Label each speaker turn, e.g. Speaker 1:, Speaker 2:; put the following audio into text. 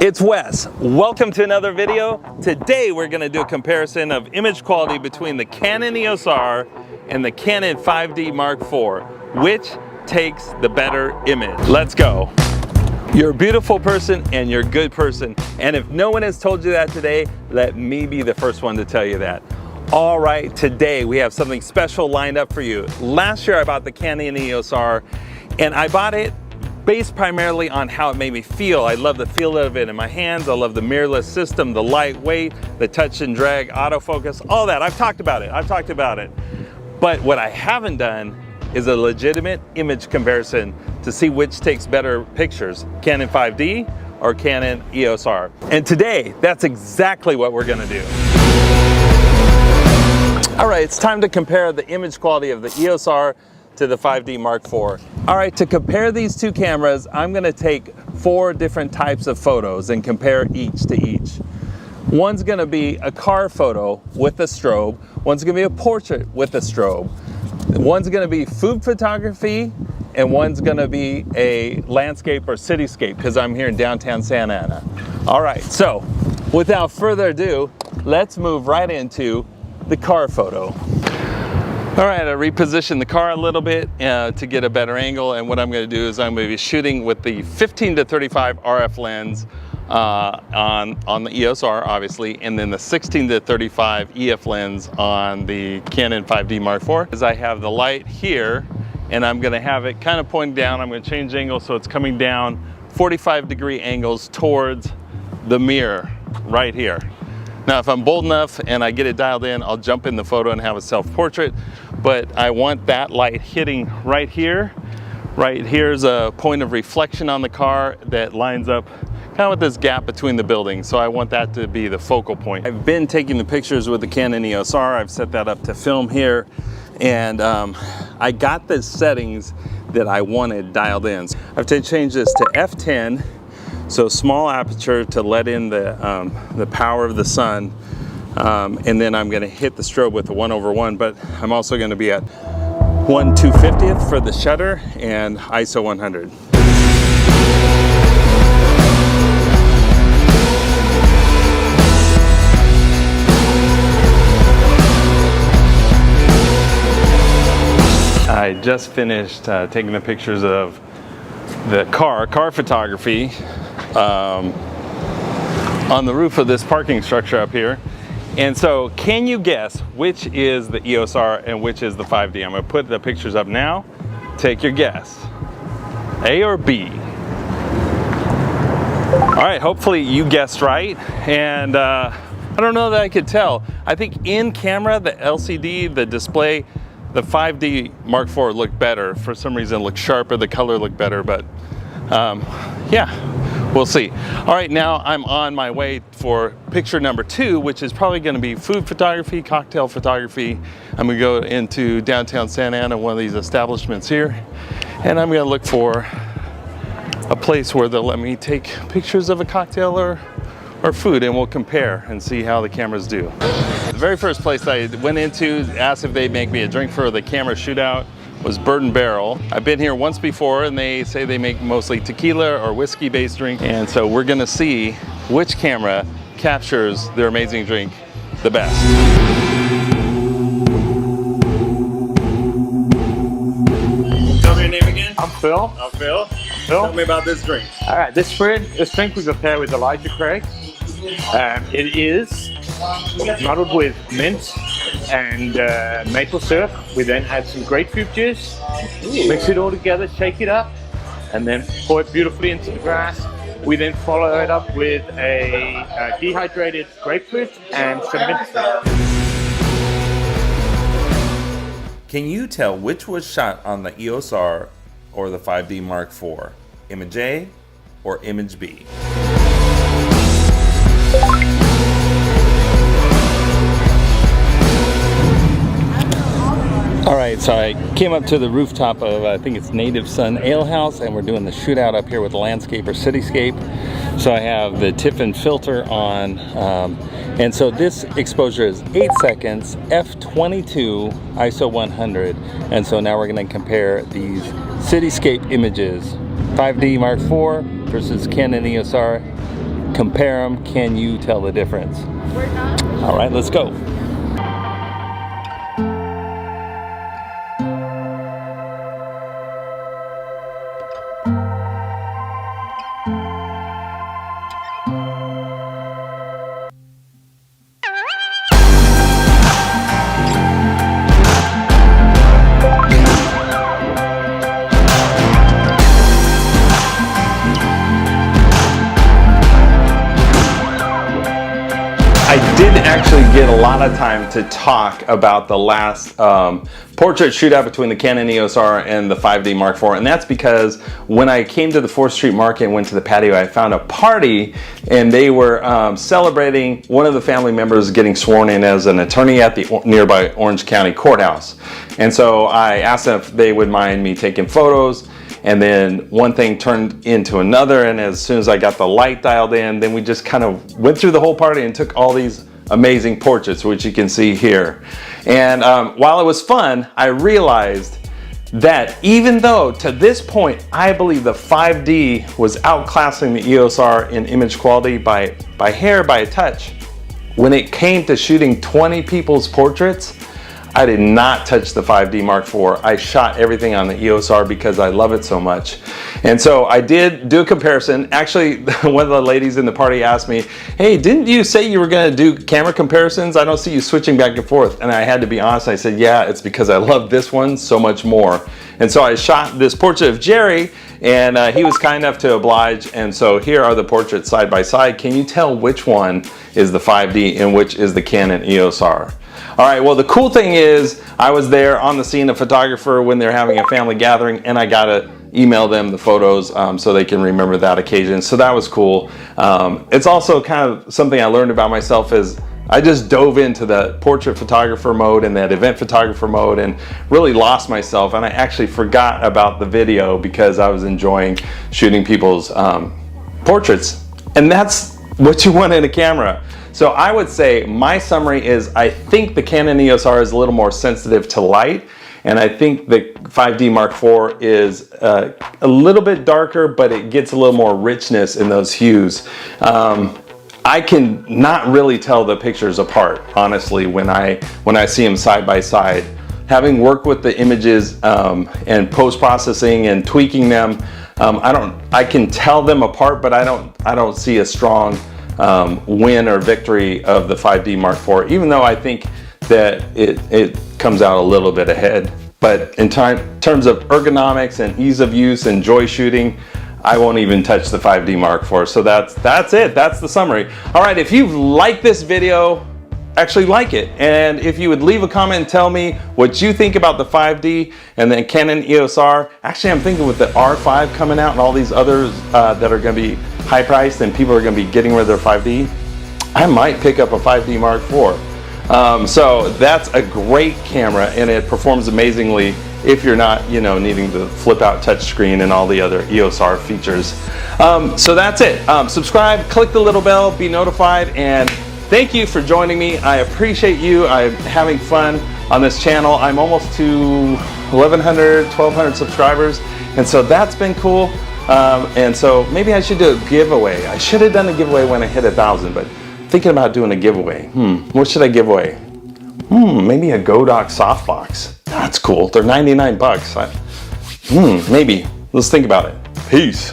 Speaker 1: It's Wes. Welcome to another video. Today we're going to do a comparison of image quality between the Canon EOS R and the Canon 5D Mark IV. Which takes the better image? Let's go. You're a beautiful person and you're a good person. And if no one has told you that today, let me be the first one to tell you that. All right, today we have something special lined up for you. Last year I bought the Canon EOS R and I bought it based primarily on how it made me feel. I love the feel of it in my hands. I love the mirrorless system, the lightweight, the touch and drag, autofocus, all that. I've talked about it. But what I haven't done is a legitimate image comparison to see which takes better pictures, Canon 5D or Canon EOS R. And today, that's exactly what we're gonna do. All right, it's time to compare the image quality of the EOS R to the 5D Mark IV. All right, to compare these two cameras, I'm gonna take 4 different types of photos and compare each to each. One's gonna be a car photo with a strobe. One's gonna be a portrait with a strobe. One's gonna be food photography, and one's gonna be a landscape or cityscape, because I'm here in downtown Santa Ana. All right, so without further ado, let's move right into the car photo. All right, I repositioned the car a little bit to get a better angle, and what I'm going to do is I'm going to be shooting with the 15 to 35 RF lens on the EOS R, obviously, and then the 16 to 35 EF lens on the Canon 5D Mark IV. As I have the light here, and I'm going to have it kind of pointing down. I'm going to change angle so it's coming down 45-degree angles towards the mirror right here. Now, if I'm bold enough and I get it dialed in, I'll jump in the photo and have a self-portrait, but I want that light hitting right here. Right here's a point of reflection on the car that lines up kind of with this gap between the buildings, so I want that to be the focal point. I've been taking the pictures with the Canon EOS R. I've set that up to film here, and I got the settings that I wanted dialed in. I have to change this to f10. So small aperture to let in the power of the sun, and then I'm going to hit the strobe with the 1/1, but I'm also going to be at 1/250th for the shutter and ISO 100. I just finished taking the pictures of the car photography on the roof of this parking structure up here. And so can you guess which is the EOS R and which is the 5D? I'm gonna put the pictures up now. Take your guess. A or B? All right, hopefully you guessed right. And I don't know that I could tell. I think in camera, the LCD, the display, the 5D Mark IV looked better. For some reason it looked sharper, the color looked better, but yeah. We'll see. All right, now I'm on my way for picture number 2, which is probably going to be food photography, cocktail photography. I'm going to go into downtown Santa Ana, one of these establishments here, and I'm going to look for a place where they'll let me take pictures of a cocktail or food, and we'll compare and see how the cameras do. The very first place I went into, asked if they'd make me a drink for the camera shootout, was Bird and Barrel. I've been here once before, and they say they make mostly tequila or whiskey based drink, and so we're gonna see which camera captures their amazing drink the best. Tell me your name again.
Speaker 2: I'm Phil.
Speaker 1: I'm Phil. Tell me about this drink.
Speaker 2: All right, this drink we prepare with Elijah Craig. It is muddled with mint and maple syrup. We then add some grapefruit juice, mix it all together, shake it up, and then pour it beautifully into the glass. We then follow it up with a dehydrated grapefruit and some mint syrup.
Speaker 3: Can you tell which was shot on the EOS R or the 5D Mark IV? Image A or image B?
Speaker 1: All right, so I came up to the rooftop of, I think it's Native Sun Ale House, and we're doing the shootout up here with the landscape or cityscape. So I have the Tiffin filter on, and so this exposure is 8 seconds, f22, ISO 100. And so now we're gonna compare these cityscape images, 5D Mark IV versus Canon EOS R compare them. Can you tell the difference? All right, let's go. I did actually get a lot of time to talk about the last portrait shootout between the Canon EOS R and the 5D Mark IV, and that's because when I came to the 4th Street Market and went to the patio, I found a party and they were celebrating one of the family members getting sworn in as an attorney at the nearby Orange County Courthouse. And so I asked them if they would mind me taking photos. And then one thing turned into another, and as soon as I got the light dialed in, then we just kind of went through the whole party and took all these amazing portraits, which you can see here. And while it was fun, I realized that even though to this point I believe the 5D was outclassing the EOS R in image quality by a touch, when it came to shooting 20 people's portraits, I did not touch the 5D Mark IV. I shot everything on the EOS R because I love it so much. And so I did do a comparison. Actually, one of the ladies in the party asked me, hey, didn't you say you were gonna do camera comparisons? I don't see you switching back and forth. And I had to be honest, I said, yeah, it's because I love this one so much more. And so I shot this portrait of Jerry, and he was kind enough to oblige. And so here are the portraits side by side. Can you tell which one is the 5D and which is the Canon EOS R? All right, well, the cool thing is I was there on the scene, a photographer, when they're having a family gathering, and I got to email them the photos so they can remember that occasion. So that was cool. It's also kind of something I learned about myself is I just dove into the portrait photographer mode and that event photographer mode and really lost myself. And I actually forgot about the video because I was enjoying shooting people's portraits. And that's what you want in a camera. So I would say my summary is I think the Canon EOS R is a little more sensitive to light, and I think the 5D Mark IV is a little bit darker, but it gets a little more richness in those hues. I can not really tell the pictures apart, honestly, when I see them side by side. Having worked with the images and post-processing and tweaking them, I can tell them apart, but I don't see a strong win or victory of the 5D Mark IV, even though I think that it comes out a little bit ahead. But in terms of ergonomics and ease of use and joy shooting, I won't even touch the 5D Mark IV. So that's it. That's the summary. All right, if you've liked this video, actually like it. And if you would leave a comment and tell me what you think about the 5D and then Canon EOS R. Actually, I'm thinking with the R5 coming out and all these others that are going to be high priced and people are going to be getting rid of their 5D, I might pick up a 5D Mark IV. So that's a great camera and it performs amazingly if you're not, needing the flip out touchscreen and all the other EOS R features. So that's it. Subscribe, click the little bell, be notified, and thank you for joining me. I appreciate you. I'm having fun on this channel. I'm almost to 1,100, 1,200 subscribers, and so that's been cool. And so maybe I should do a giveaway. I should have done a giveaway when I hit 1,000, but thinking about doing a giveaway. What should I give away? Maybe a Godox softbox. That's cool. They're 99 bucks. Maybe. Let's think about it. Peace.